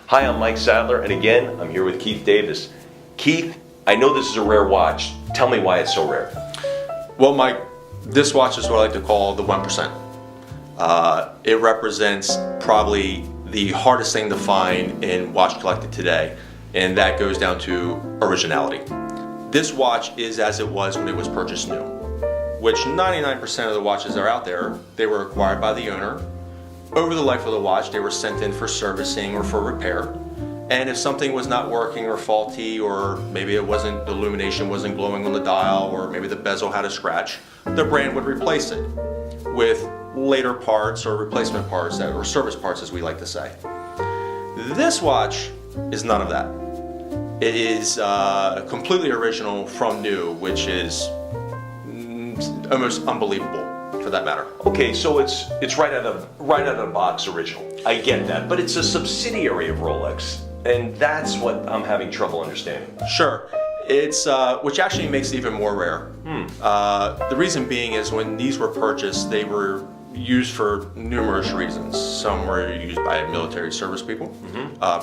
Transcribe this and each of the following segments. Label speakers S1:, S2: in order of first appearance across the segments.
S1: Hi, I'm Mike Sadler, and again, I'm here with Keith Davis. Keith, I know this is a rare watch. Tell me why it's so rare.
S2: Well, Mike, this watch is what I like to call the 1%. It represents probably the hardest thing to find in watch collecting today, and that goes down to originality. This watch is as it was when it was purchased new, which 99% of the watches that are out there, they were acquired by the owner. Over the life of the watch, they were sent in for servicing or for repair. And if something was not working or faulty, or maybe the illumination wasn't glowing on the dial, or maybe the bezel had a scratch, the brand would replace it with later parts or replacement parts, or service parts as we like to say. This watch is none of that. It is completely original from new, which is almost unbelievable for that matter.
S1: Okay, so it's right out of the box original. I get that, but it's a subsidiary of Rolex, and that's what I'm having trouble understanding.
S2: Sure, it's which actually makes it even more rare. The reason being is when these were purchased, they were used for numerous reasons. Some were used by military service people,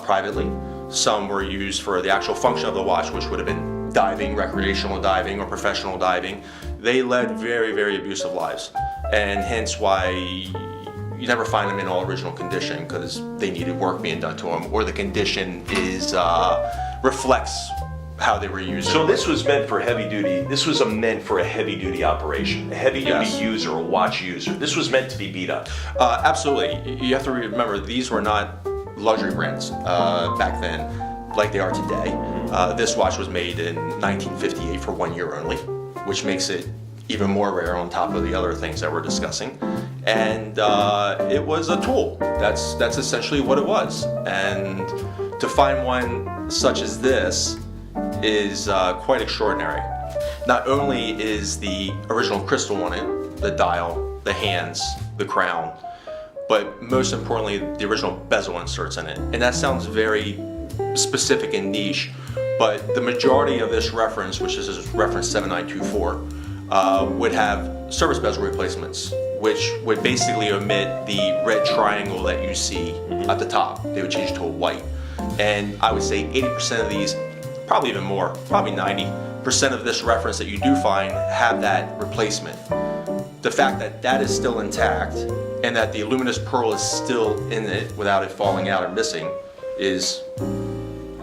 S2: privately. Some were used for the actual function of the watch, which would have been diving, recreational diving, or professional diving. They led very, very abusive lives, and hence why you never find them in all original condition, because they needed work being done to them, or the condition reflects how they were used.
S1: So this was meant for heavy duty. This was meant for a heavy duty operation, a heavy duty user, a watch user. This was meant to be beat up.
S2: Absolutely. You have to remember, these were not luxury brands back then like they are today. This watch was made in 1958 for 1 year only, which makes it even more rare on top of the other things that we're discussing. And it was a tool. That's essentially what it was. And to find one such as this is quite extraordinary. Not only is the original crystal on it, the dial, the hands, the crown, but most importantly, the original bezel inserts in it. And that sounds very specific and niche, but the majority of this reference, which is reference 7924, would have service bezel replacements, which would basically omit the red triangle that you see at the top. They would change to a white. And I would say 80% of these, probably even more, probably 90% of this reference that you do find have that replacement. The fact that that is still intact and that the luminous pearl is still in it without it falling out or missing is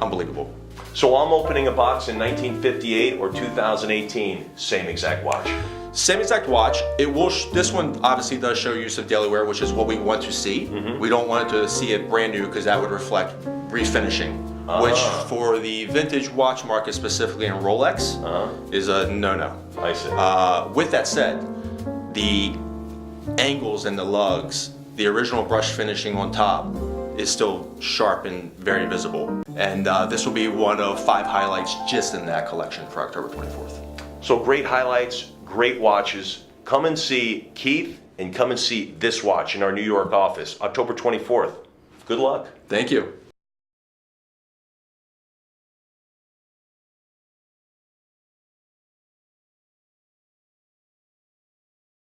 S2: unbelievable.
S1: So I'm opening a box in 1958 or 2018, same exact watch.
S2: Same exact watch. It will. This one obviously does show use of daily wear, which is what we want to see. We don't want to see it brand new, because that would reflect refinishing, which for the vintage watch market, specifically in Rolex, is a no-no.
S1: I see.
S2: With that said, the angles and the lugs, the original brush finishing on top, is still sharp and very visible. And this will be one of 5 highlights just in that collection for October 24th.
S1: So great highlights, great watches. Come and see Keith, and come and see this watch in our New York office, October 24th. Good luck.
S2: Thank you.